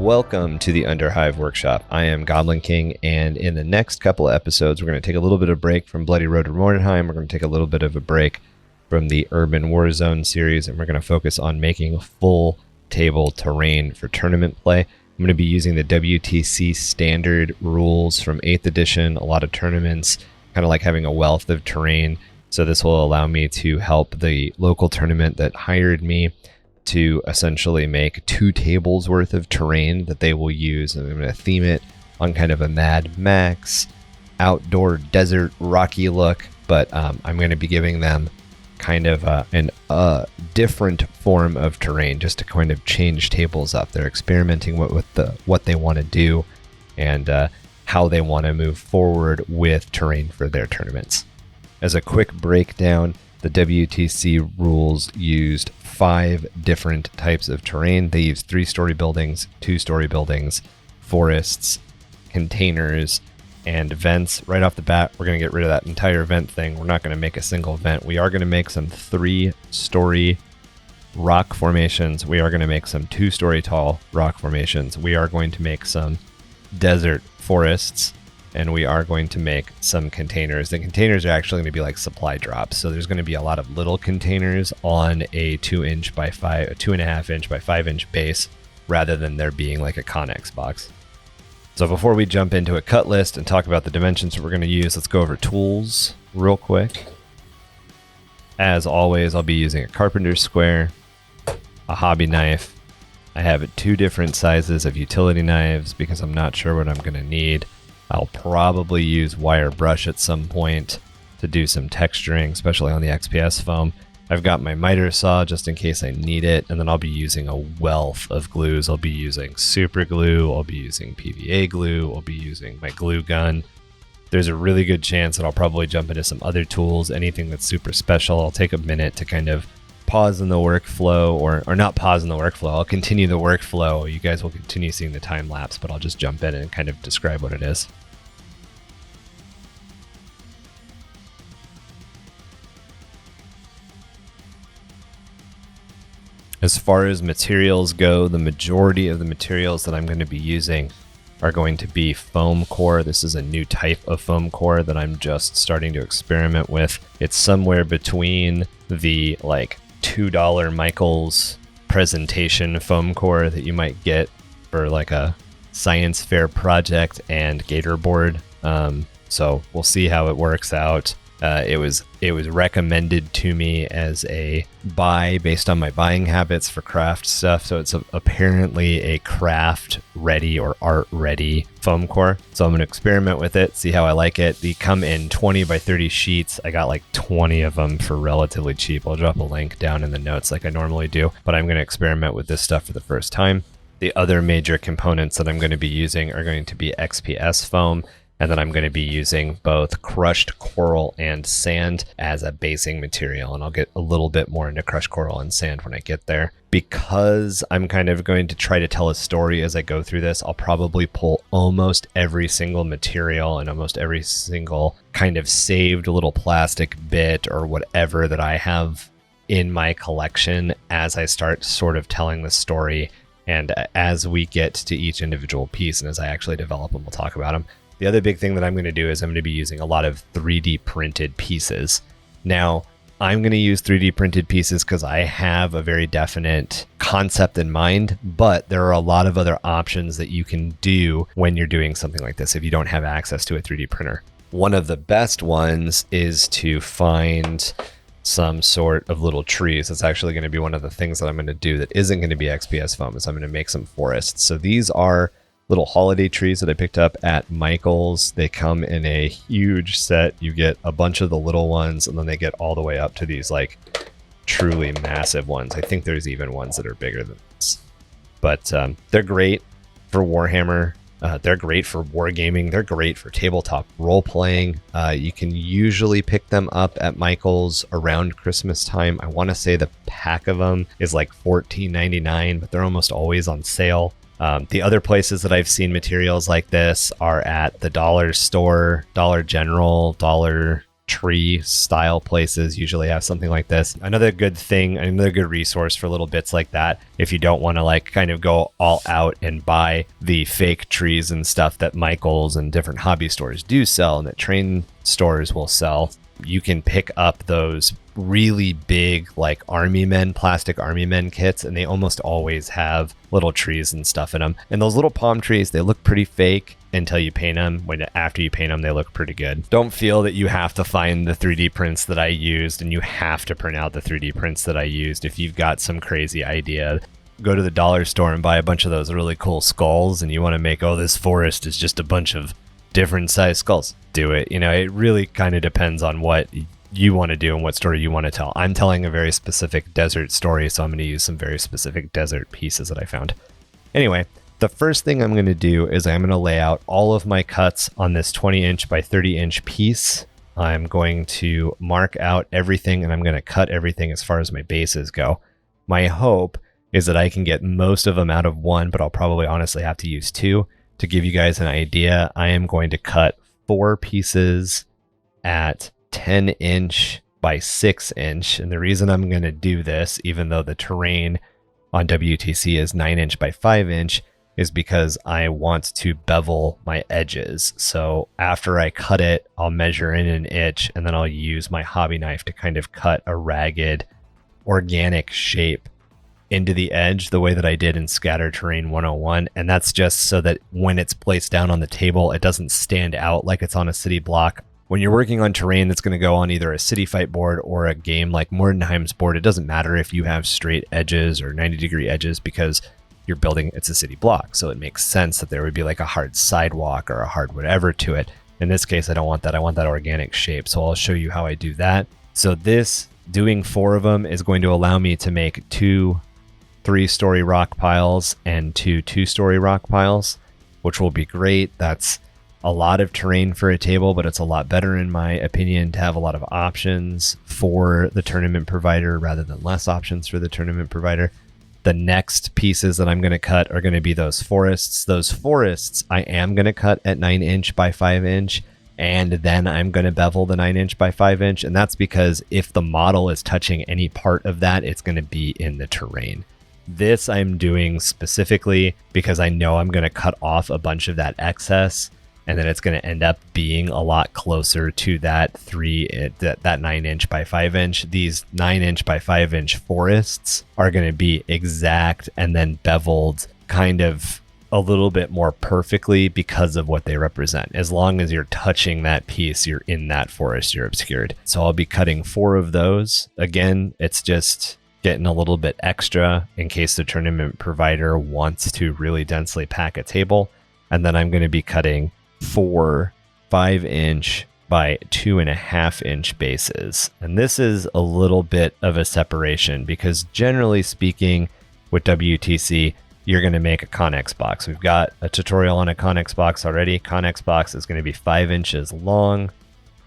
Welcome to the Underhive Workshop. I am Goblin King, and in the next couple of episodes, we're going to take a little bit of a break from Bloody Road to Mordheim. We're going to take a little bit of a break from the Urban Warzone series, and we're going to focus on making full table terrain for tournament play. I'm going to be using the WTC standard rules from 8th edition, a lot of tournaments, kind of like having a wealth of terrain. So this will allow me to help the local tournament that hired me to essentially make 2 tables worth of terrain that they will use. And I'm going to theme it on kind of a Mad Max, outdoor desert, rocky look, but I'm going to be giving them kind of a different form of terrain just to kind of change tables up. They're experimenting with what they want to do and how they want to move forward with terrain for their tournaments. As a quick breakdown, the WTC rules used 5 different types of terrain. They used 3-story buildings, 2-story buildings, forests, containers, and vents. Right off the bat, we're going to get rid of that entire vent thing. We're not going to make a single vent. We are going to make some 3-story rock formations. We are going to make some 2-story tall rock formations. We are going to make some desert forests. And we are going to make some containers. The containers are actually going to be like supply drops. So there's going to be a lot of little containers on a 2-inch by 2.5-inch by 5-inch base, rather than there being like a Connex box. So before we jump into a cut list and talk about the dimensions that we're going to use, let's go over tools real quick. As always, I'll be using a carpenter's square, a hobby knife. I have 2 different sizes of utility knives because I'm not sure what I'm going to need. I'll probably use wire brush at some point to do some texturing, especially on the XPS foam. I've got my miter saw just in case I need it, and then I'll be using a wealth of glues. I'll be using super glue, I'll be using PVA glue, I'll be using my glue gun. There's a really good chance that I'll probably jump into some other tools, anything that's super special. I'll take a minute to kind of pause in the workflow, or not pause in the workflow. I'll continue the workflow. You guys will continue seeing the time lapse, but I'll just jump in and kind of describe what it is. As far as materials go, the majority of the materials that I'm going to be using are going to be foam core. This is a new type of foam core that I'm just starting to experiment with. It's somewhere between the like $2 Michaels presentation foam core that you might get for like a science fair project and Gator board. So we'll see how it works out. It was recommended to me as a buy based on my buying habits for craft stuff. So it's apparently a craft ready or art ready foam core. So I'm going to experiment with it, see how I like it. They come in 20 by 30 sheets. I got like 20 of them for relatively cheap. I'll drop a link down in the notes like I normally do, but I'm going to experiment with this stuff for the first time. The other major components that I'm going to be using are going to be XPS foam. And then I'm going to be using both crushed coral and sand as a basing material. And I'll get a little bit more into crushed coral and sand when I get there. Because I'm kind of going to try to tell a story as I go through this, I'll probably pull almost every single material and almost every single kind of saved little plastic bit or whatever that I have in my collection as I start sort of telling the story. And as we get to each individual piece and as I actually develop them, we'll talk about them. The other big thing that I'm going to do is I'm going to be using a lot of 3D printed pieces. Now, I'm going to use 3D printed pieces because I have a very definite concept in mind, but there are a lot of other options that you can do when you're doing something like this if you don't have access to a 3D printer. One of the best ones is to find some sort of little trees. That's actually going to be one of the things that I'm going to do that isn't going to be XPS foam, is I'm going to make some forests. So these are little holiday trees that I picked up at Michael's. They come in a huge set. You get a bunch of the little ones, and then they get all the way up to these like truly massive ones. I think there's even ones that are bigger than this. But they're great for Warhammer. They're great for wargaming. They're great for tabletop role-playing. You can usually pick them up at Michael's around Christmas time. I want to say the pack of them is like $14.99, but they're almost always on sale. The other places that I've seen materials like this are at the dollar store, Dollar General, Dollar tree style places usually have something like this. Another good thing, another good resource for little bits like that, if you don't want to like kind of go all out and buy the fake trees and stuff that Michael's and different hobby stores do sell and that train stores will sell, you can pick up those really big like plastic army men kits, and they almost always have little trees and stuff in them. And those little palm trees, they look pretty fake until you paint them. After you paint them, they look pretty good. Don't feel that you have to find the 3D prints that I used and you have to print out the 3D prints that I used. If you've got some crazy idea, go to the dollar store and buy a bunch of those really cool skulls, and you want to make, oh, this forest is just a bunch of different size skulls. Do it. It really kind of depends on what you want to do and what story you want to tell. I'm telling a very specific desert story, so I'm going to use some very specific desert pieces that I found. Anyway, the first thing I'm going to do is I'm going to lay out all of my cuts on this 20-inch by 30-inch piece. I'm going to mark out everything, and I'm going to cut everything as far as my bases go. My hope is that I can get most of them out of one, but I'll probably honestly have to use two. To give you guys an idea, I am going to cut 4 pieces at 10-inch by 6-inch. And the reason I'm going to do this, even though the terrain on WTC is 9-inch by 5-inch, is because I want to bevel my edges. So after I cut it, I'll measure in an inch, and then I'll use my hobby knife to kind of cut a ragged, organic shape into the edge the way that I did in Scatter Terrain 101. And that's just so that when it's placed down on the table, it doesn't stand out like it's on a city block. When you're working on terrain that's going to go on either a city fight board or a game like Mordenheim's board, it doesn't matter if you have straight edges or 90-degree edges, because you're building, it's a city block. So it makes sense that there would be like a hard sidewalk or a hard whatever to it. In this case, I don't want that. I want that organic shape. So I'll show you how I do that. So this, doing 4 of them, is going to allow me to make 2 3-story rock piles and 2 2-story rock piles, which will be great. That's a lot of terrain for a table, but it's a lot better, in my opinion, to have a lot of options for the tournament provider rather than less options for the tournament provider. The next pieces that I'm going to cut are going to be those forests. Those forests I am going to cut at 9-inch by 5-inch, and then I'm going to bevel the 9-inch by 5-inch. And that's because if the model is touching any part of that, it's going to be in the terrain. This I'm doing specifically because I know I'm going to cut off a bunch of that excess, and then it's going to end up being a lot closer to that 9-inch by 5-inch. These 9-inch by 5-inch forests are going to be exact and then beveled kind of a little bit more perfectly because of what they represent. As long as you're touching that piece, you're in that forest, you're obscured. So I'll be cutting 4 of those. Again, it's just getting a little bit extra in case the tournament provider wants to really densely pack a table. And then I'm going to be cutting 4 5-inch by 2.5-inch bases. And this is a little bit of a separation because generally speaking with WTC, you're going to make a Connex box. We've got a tutorial on a Connex box already. Connex box is going to be 5 inches long,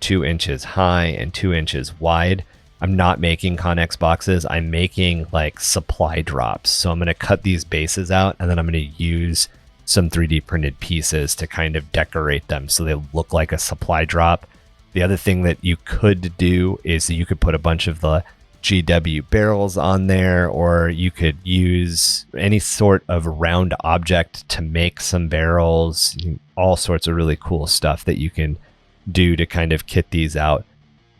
2 inches high, and 2 inches wide. I'm not making Connex boxes. I'm making like supply drops. So I'm going to cut these bases out, and then I'm going to use some 3D printed pieces to kind of decorate them so they look like a supply drop. The other thing that you could do is that you could put a bunch of the GW barrels on there, or you could use any sort of round object to make some barrels, all sorts of really cool stuff that you can do to kind of kit these out.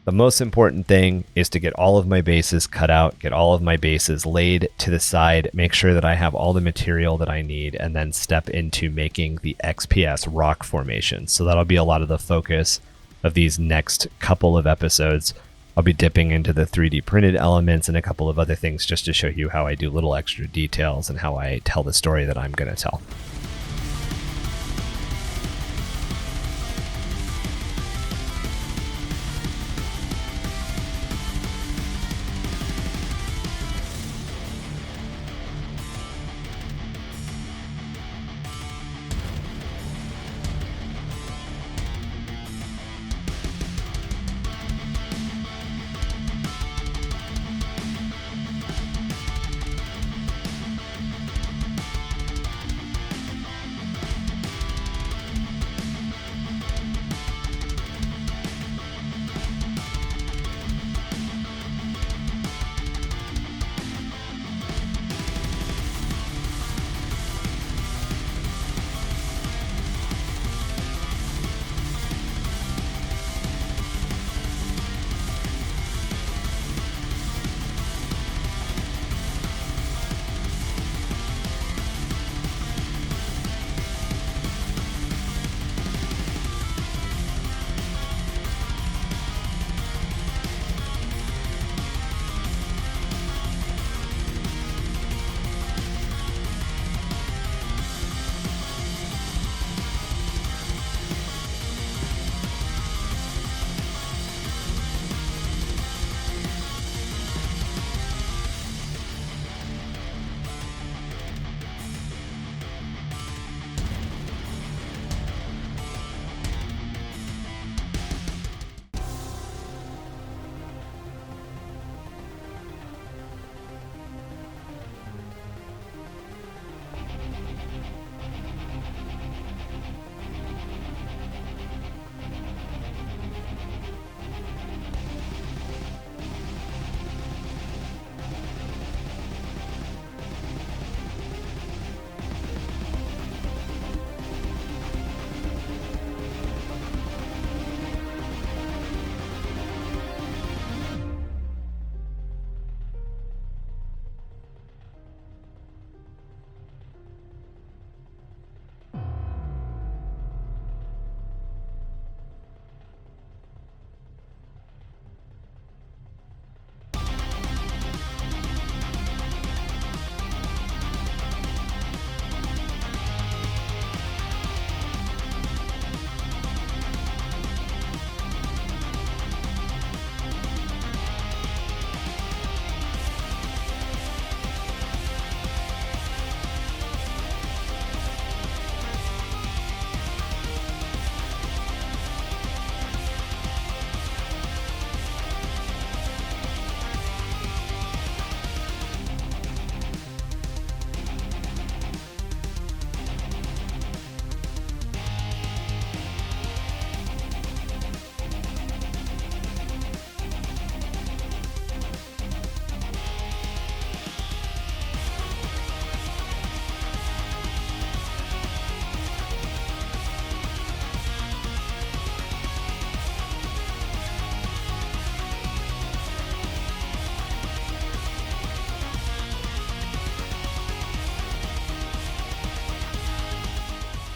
The most important thing is to get all of my bases cut out, get all of my bases laid to the side, make sure that I have all the material that I need, and then step into making the XPS rock formation. So that'll be a lot of the focus of these next couple of episodes. I'll be dipping into the 3D printed elements and a couple of other things just to show you how I do little extra details and how I tell the story that I'm going to tell.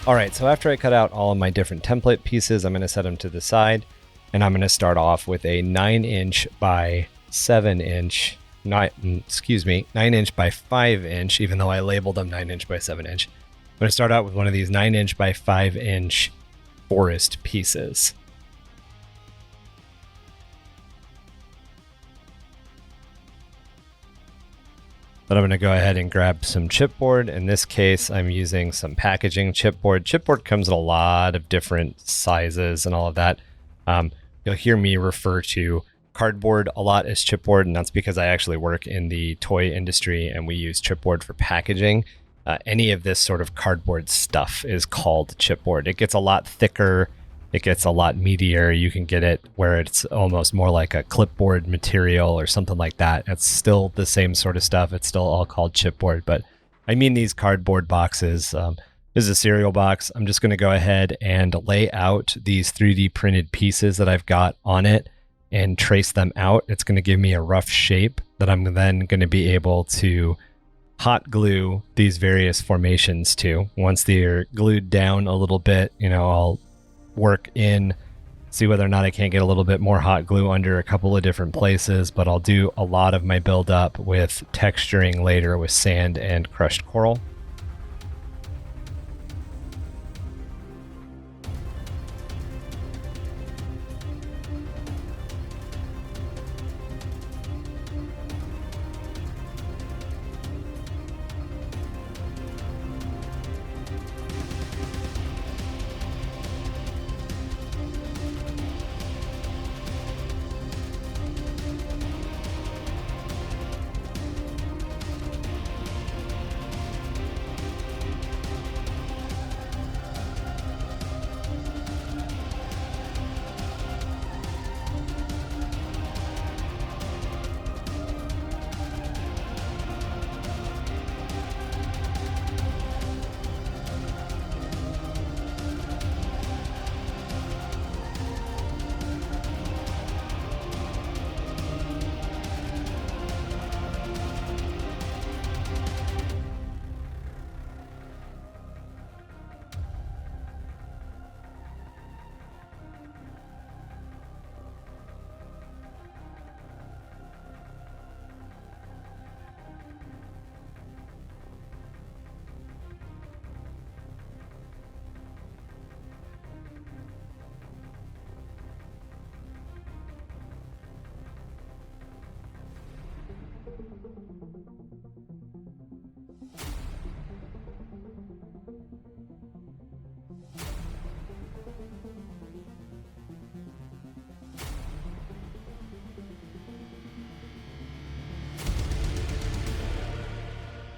All right, so after I cut out all of my different template pieces, I'm going to set them to the side, and I'm going to start off with a 9-inch by 7-inch, 9-inch by 5-inch, even though I labeled them 9-inch by 7-inch. I'm going to start out with one of these 9-inch by 5-inch forest pieces. Then I'm going to go ahead and grab some chipboard. In this case, I'm using some packaging chipboard. Chipboard comes in a lot of different sizes and all of that. You'll hear me refer to cardboard a lot as chipboard, and that's because I actually work in the toy industry and we use chipboard for packaging. Any of this sort of cardboard stuff is called chipboard. It gets a lot thicker. It gets a lot meatier. You can get it where it's almost more like a clipboard material or something like that. It's still the same sort of stuff. It's still all called chipboard, but I mean these cardboard boxes. This is a cereal box. I'm just going to go ahead and lay out these 3D printed pieces that I've got on it and trace them out. It's going to give me a rough shape that I'm then going to be able to hot glue these various formations to. Once they're glued down a little bit, I'll work in, see whether or not I can't get a little bit more hot glue under a couple of different places, but I'll do a lot of my build up with texturing later with sand and crushed coral.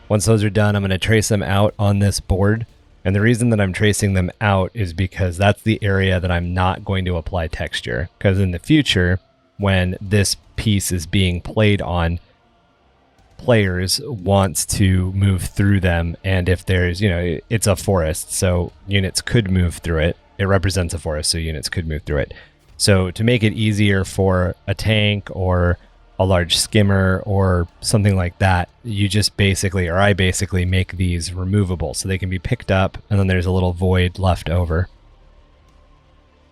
Once those are done, I'm going to trace them out on this board. And the reason that I'm tracing them out is because that's the area that I'm not going to apply texture. Because in the future, when this piece is being played on, players wants to move through them. And if there's, it's a forest, so units could move through it. It represents a forest, so units could move through it. So to make it easier for a tank or a large skimmer or something like that, I basically make these removable so they can be picked up, and then there's a little void left over.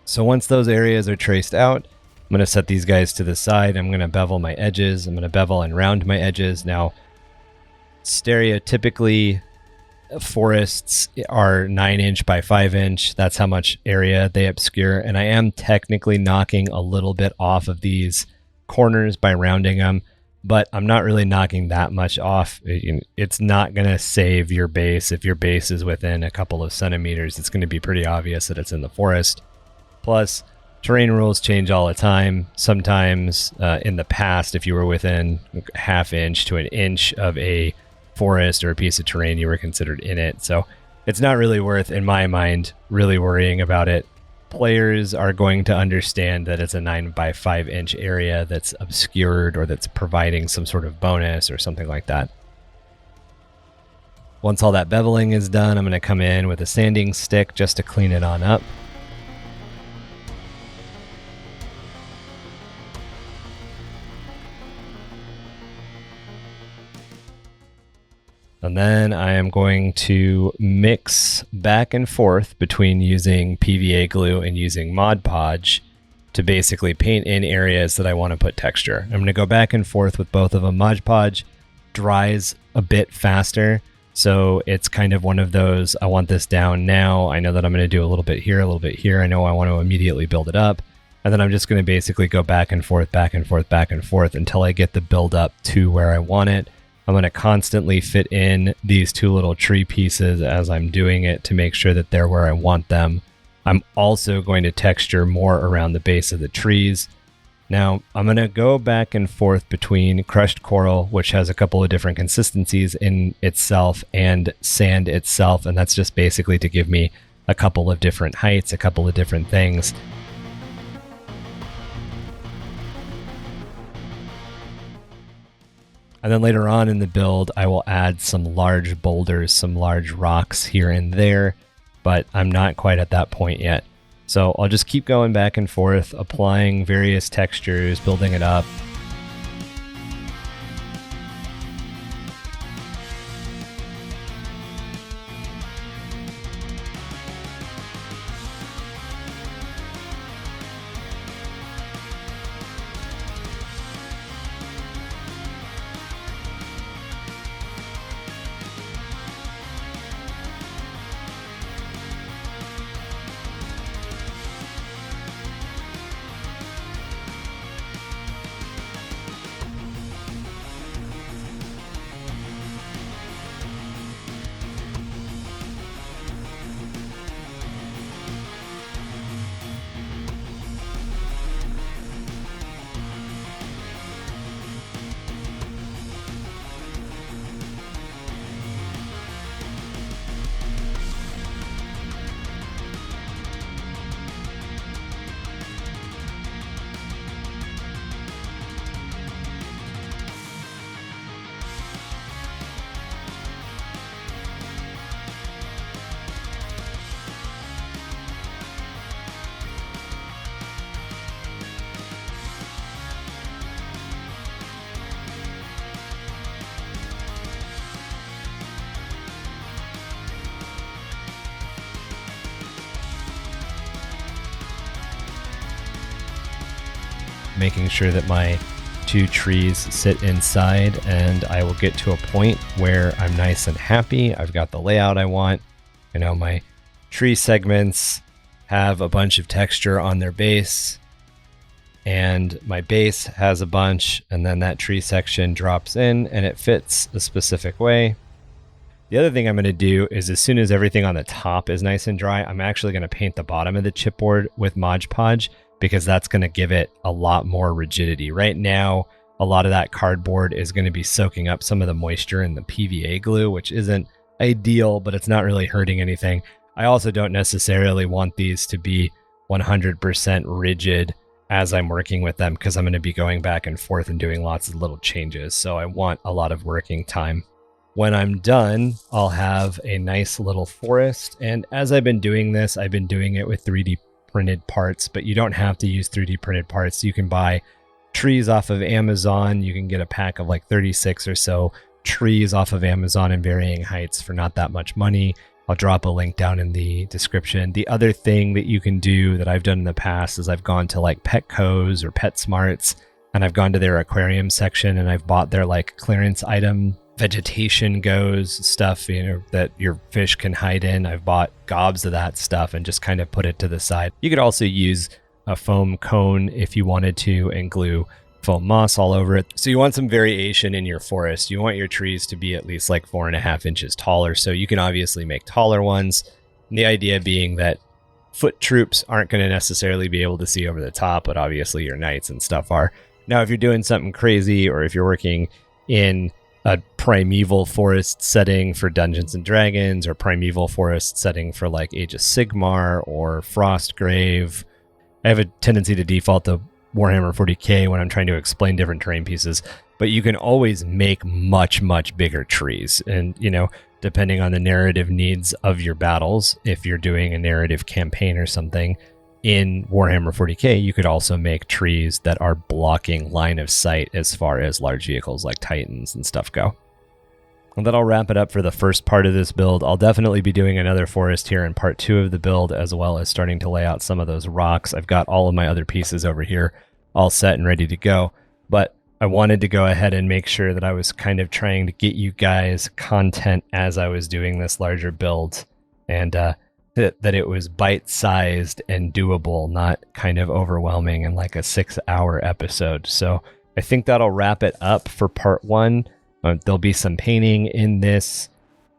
So once those areas are traced out, I'm going to set these guys to the side. I'm going to bevel my edges. I'm going to bevel and round my edges. Now, stereotypically, forests are 9-inch by 5-inch. That's how much area they obscure. And I am technically knocking a little bit off of these corners by rounding them, but I'm not really knocking that much off. It's not going to save your base. If your base is within a couple of centimeters, it's going to be pretty obvious that it's in the forest. Plus, terrain rules change all the time. Sometimes in the past, if you were within ½ inch to an inch of a forest or a piece of terrain, you were considered in it. So it's not really worth, in my mind, really worrying about it. Players are going to understand that it's a 9 by 5-inch area that's obscured or that's providing some sort of bonus or something like that. Once all that beveling is done, I'm going to come in with a sanding stick just to clean it on up. And then I am going to mix back and forth between using PVA glue and using Mod Podge to basically paint in areas that I want to put texture. I'm going to go back and forth with both of them. Mod Podge dries a bit faster, so it's kind of one of those, I want this down now. I know that I'm going to do a little bit here, a little bit here. I know I want to immediately build it up. And then I'm just going to basically go back and forth, back and forth, back and forth until I get the build up to where I want it. I'm going to constantly fit in these two little tree pieces as I'm doing it to make sure that they're where I want them. I'm also going to texture more around the base of the trees. Now, I'm going to go back and forth between crushed coral, which has a couple of different consistencies in itself, and sand itself, and that's just basically to give me a couple of different heights, a couple of different things. And then later on in the build, I will add some large boulders, some large rocks here and there, but I'm not quite at that point yet. So I'll just keep going back and forth, applying various textures, building it up. Making sure that my two trees sit inside, and I will get to a point where I'm nice and happy. I've got the layout I want. You know, my tree segments have a bunch of texture on their base, and my base has a bunch, and then that tree section drops in and it fits a specific way. The other thing I'm going to do is, as soon as everything on the top is nice and dry, I'm actually going to paint the bottom of the chipboard with Mod Podge, because that's going to give it a lot more rigidity. Right now, a lot of that cardboard is going to be soaking up some of the moisture in the PVA glue, which isn't ideal, but it's not really hurting anything. I also don't necessarily want these to be 100% rigid as I'm working with them, because I'm going to be going back and forth and doing lots of little changes. So I want a lot of working time. When I'm done, I'll have a nice little forest. And as I've been doing this, I've been doing it with 3D printed parts, but you don't have to use 3D printed parts. You can buy trees off of Amazon. You can get a pack of like 36 or so trees off of Amazon in varying heights for not that much money. I'll drop a link down in the description. The other thing that you can do that I've done in the past is I've gone to like Petco's or PetSmarts, and I've gone to their aquarium section and I've bought their like clearance item vegetation goes stuff, you know, that your fish can hide in. I've bought gobs of that stuff and just kind of put it to the side. You could also use a foam cone if you wanted to and glue foam moss all over it. So you want some variation in your forest. You want your trees to be at least like 4.5 inches taller. So you can obviously make taller ones. And the idea being that foot troops aren't going to necessarily be able to see over the top, but obviously your knights and stuff are. Now, if you're doing something crazy, or if you're working in a primeval forest setting for Dungeons and Dragons, or primeval forest setting for like Age of Sigmar or Frostgrave, I have a tendency to default to Warhammer 40k when I'm trying to explain different terrain pieces, but you can always make much, much bigger trees. And, you know, depending on the narrative needs of your battles, if you're doing a narrative campaign or something in Warhammer 40k, you could also make trees that are blocking line of sight as far as large vehicles like Titans and stuff go. And that'll wrap it up for the first part of this build. I'll definitely be doing another forest here in part 2 of the build, as well as starting to lay out some of those rocks. I've got all of my other pieces over here all set and ready to go, but I wanted to go ahead and make sure that I was kind of trying to get you guys content as I was doing this larger build, and that it was bite-sized and doable, not kind of overwhelming and like a 6-hour episode. So I think that'll wrap it up for part 1. There'll be some painting in this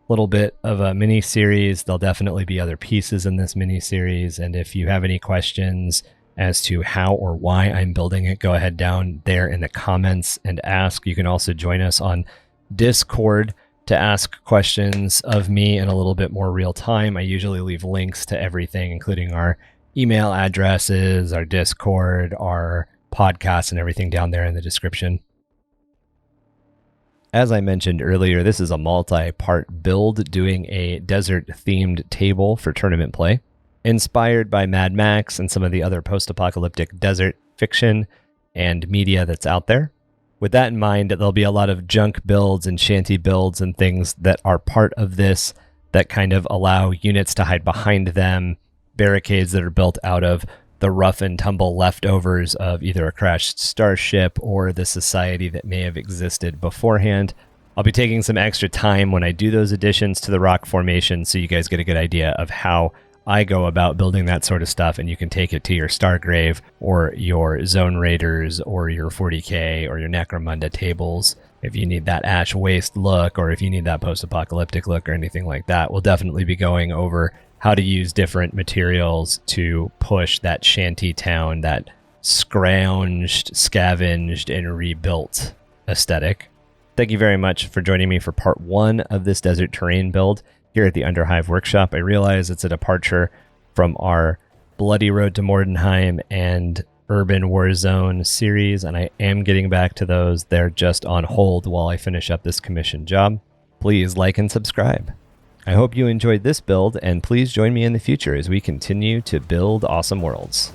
little bit of a mini series. There'll definitely be other pieces in this mini series. And if you have any questions as to how or why I'm building it, go ahead down there in the comments and ask. You can also join us on Discord to ask questions of me in a little bit more real time. I usually leave links to everything, including our email addresses, our Discord, our podcast, and everything down there in the description. As I mentioned earlier, this is a multi-part build doing a desert-themed table for tournament play, inspired by Mad Max and some of the other post-apocalyptic desert fiction and media that's out there. With that in mind, there'll be a lot of junk builds and shanty builds and things that are part of this that kind of allow units to hide behind them, barricades that are built out of the rough and tumble leftovers of either a crashed starship or the society that may have existed beforehand. I'll be taking some extra time when I do those additions to the rock formation so you guys get a good idea of how I go about building that sort of stuff, and you can take it to your Stargrave or your Zone Raiders or your 40k or your Necromunda tables if you need that Ash Waste look, or if you need that post-apocalyptic look or anything like that. We'll definitely be going over how to use different materials to push that shanty town, that scrounged, scavenged, and rebuilt aesthetic. Thank you very much for joining me for part 1 of this desert terrain build here at the Underhive Workshop. I realize it's a departure from our Bloody Road to Mordenheim and Urban Warzone series, and I am getting back to those. They're just on hold while I finish up this commission job. Please like and subscribe. I hope you enjoyed this build, and please join me in the future as we continue to build awesome worlds.